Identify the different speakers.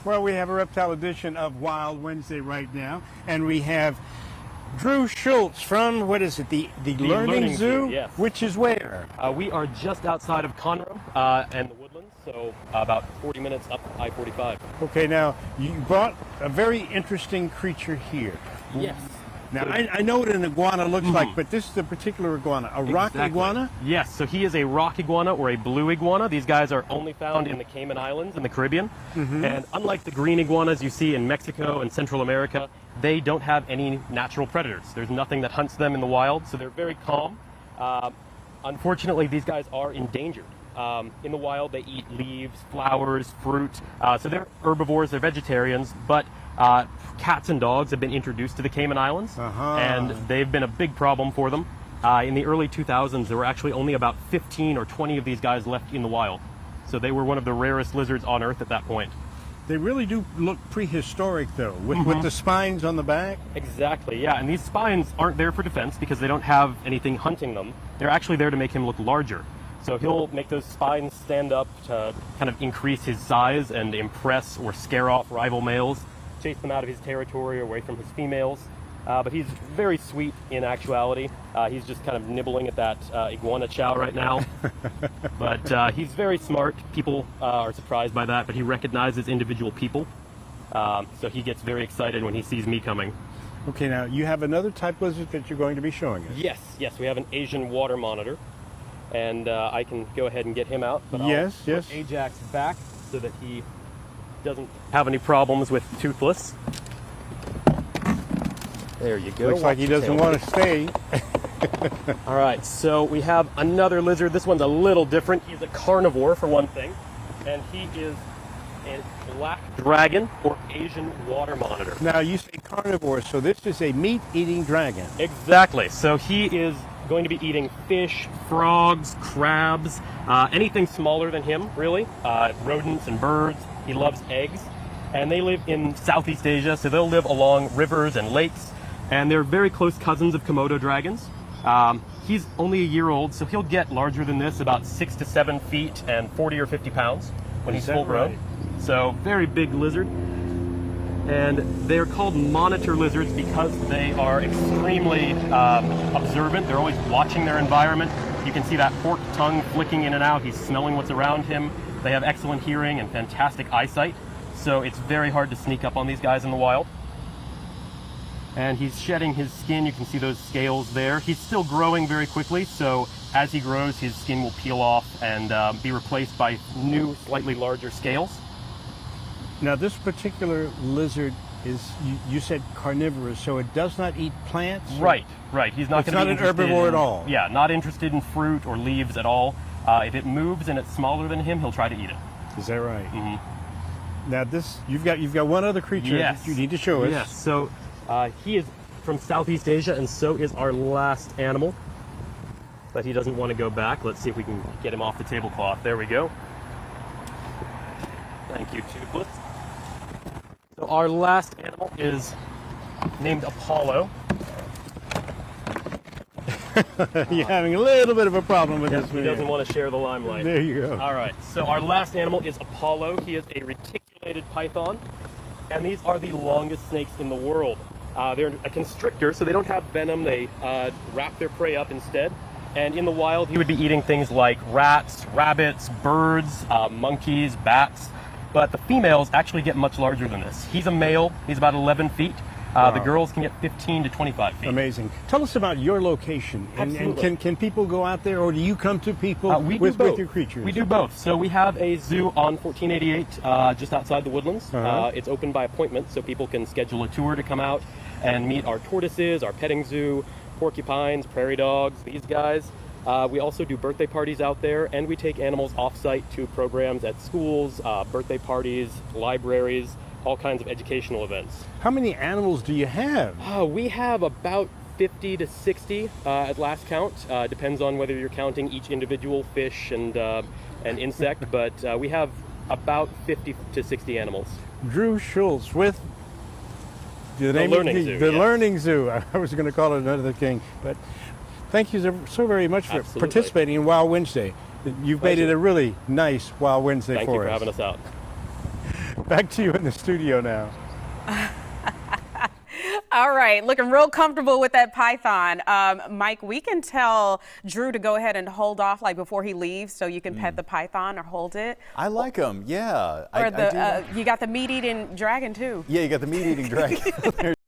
Speaker 1: Well, we have a reptile edition of Wild Wednesday right now, and we have Drew Schulz from, what is it, the Learning Zoo?
Speaker 2: Yes.
Speaker 1: Which is where?
Speaker 2: We are just outside of Conroe and the Woodlands, so about 40 minutes up I-45.
Speaker 1: Okay, now, you brought a very interesting creature here.
Speaker 2: Yes.
Speaker 1: Now, I know what an iguana looks like, but this is a particular iguana, a rock iguana?
Speaker 2: Yes, so he is a rock iguana or a blue iguana. These guys are only found in the Cayman Islands in the Caribbean. And unlike the green iguanas you see in Mexico and Central America, they don't have any natural predators. There's nothing that hunts them in the wild, so they're very calm. Unfortunately, these guys are endangered. In the wild, they eat leaves, flowers, fruit, so they're herbivores, they're vegetarians, but cats and dogs have been introduced to the Cayman Islands, and they've been a big problem for them. In the early 2000s, there were actually only about 15 or 20 of these guys left in the wild. So they were one of the rarest lizards on Earth at that point.
Speaker 1: They really do look prehistoric, though, with the spines on the back.
Speaker 2: Exactly, yeah, and these spines aren't there for defense because they don't have anything hunting them. They're actually there to make him look larger. So he'll make those spines stand up to kind of increase his size and impress or scare off rival males, chase them out of his territory or away from his females. But he's very sweet in actuality. He's just kind of nibbling at that iguana chow right now. But he's very smart. People are surprised by that, but he recognizes individual people. So he gets very excited when he sees me coming.
Speaker 1: Okay, now you have another type lizard that you're going to be showing us.
Speaker 2: Yes, we have an Asian water monitor. And I can go ahead and get him out. But I'll put Ajax back so that he doesn't have any problems with Toothless. There you go.
Speaker 1: Looks like he doesn't want to stay.
Speaker 2: All right, so we have another lizard. This one's a little different. He's a carnivore, for one thing. And he is a black dragon or Asian water monitor.
Speaker 1: Now, you say carnivore, so this is a meat-eating dragon.
Speaker 2: Exactly. So he is going to be eating fish, frogs, crabs, anything smaller than him, really. Rodents and birds. He loves eggs. And they live in Southeast Asia, so they'll live along rivers and lakes. And they're very close cousins of Komodo dragons. He's only a year old, so he'll get larger than this, about 6 to 7 feet and 40 or 50 pounds when he's full grown. So very big lizard. And they're called monitor lizards because they are extremely observant. They're always watching their environment. You can see that forked tongue flicking in and out. He's smelling what's around him. They have excellent hearing and fantastic eyesight. So it's very hard to sneak up on these guys in the wild. And he's shedding his skin. You can see those scales there. He's still growing very quickly. So as he grows, his skin will peel off and be replaced by new, slightly larger scales.
Speaker 1: Now, this particular lizard is, you said carnivorous, so it does not eat plants?
Speaker 2: Right. He's not going to be
Speaker 1: an herbivore at all?
Speaker 2: Yeah, not interested in fruit or leaves at all. If it moves and it's smaller than him, he'll try to eat it.
Speaker 1: Is that right? Now, you've got one other creature that you need to show us.
Speaker 2: Yes, so he is from Southeast Asia, and so is our last animal. But he doesn't want to go back. Let's see if we can get him off the tablecloth. There we go. Thank you, Toothless. So our last animal is named Apollo.
Speaker 1: You're having a little bit of a problem with this
Speaker 2: one. He doesn't want to share the limelight.
Speaker 1: There you go.
Speaker 2: All right, so our last animal is Apollo. He is a reticulated python, and these are the longest snakes in the world. They're a constrictor, so they don't have venom. They wrap their prey up instead. And in the wild, he would be eating things like rats, rabbits, birds, monkeys, bats. But the females actually get much larger than this. He's a male. He's about 11 feet. The girls can get 15 to 25 feet.
Speaker 1: Amazing. Tell us about your location. And can people go out there, or do you come to people with your creatures?
Speaker 2: We do both. So we have a zoo on 1488 just outside the Woodlands. It's open by appointment, so people can schedule a tour to come out and meet our tortoises, our petting zoo, porcupines, prairie dogs, these guys. We also do birthday parties out there, and we take animals off-site to programs at schools, birthday parties, libraries, all kinds of educational events.
Speaker 1: How many animals do you have?
Speaker 2: We have about 50 to 60 at last count. Depends on whether you're counting each individual fish and insect, but we have about 50 to 60 animals.
Speaker 1: Drew Schulz with the
Speaker 2: Learning Zoo.
Speaker 1: I was going to call it another thing, but thank you so very much for participating in Wild Wednesday. You've made it a really nice Wild Wednesday for us.
Speaker 2: Thank you for having us out.
Speaker 1: Back to you in the studio now.
Speaker 3: All right, looking real comfortable with that python. Mike, we can tell Drew to go ahead and hold off like before he leaves so you can pet the python or hold it.
Speaker 4: I like them, yeah.
Speaker 3: Or you got the meat-eating dragon too.
Speaker 4: Yeah, you got the meat-eating dragon.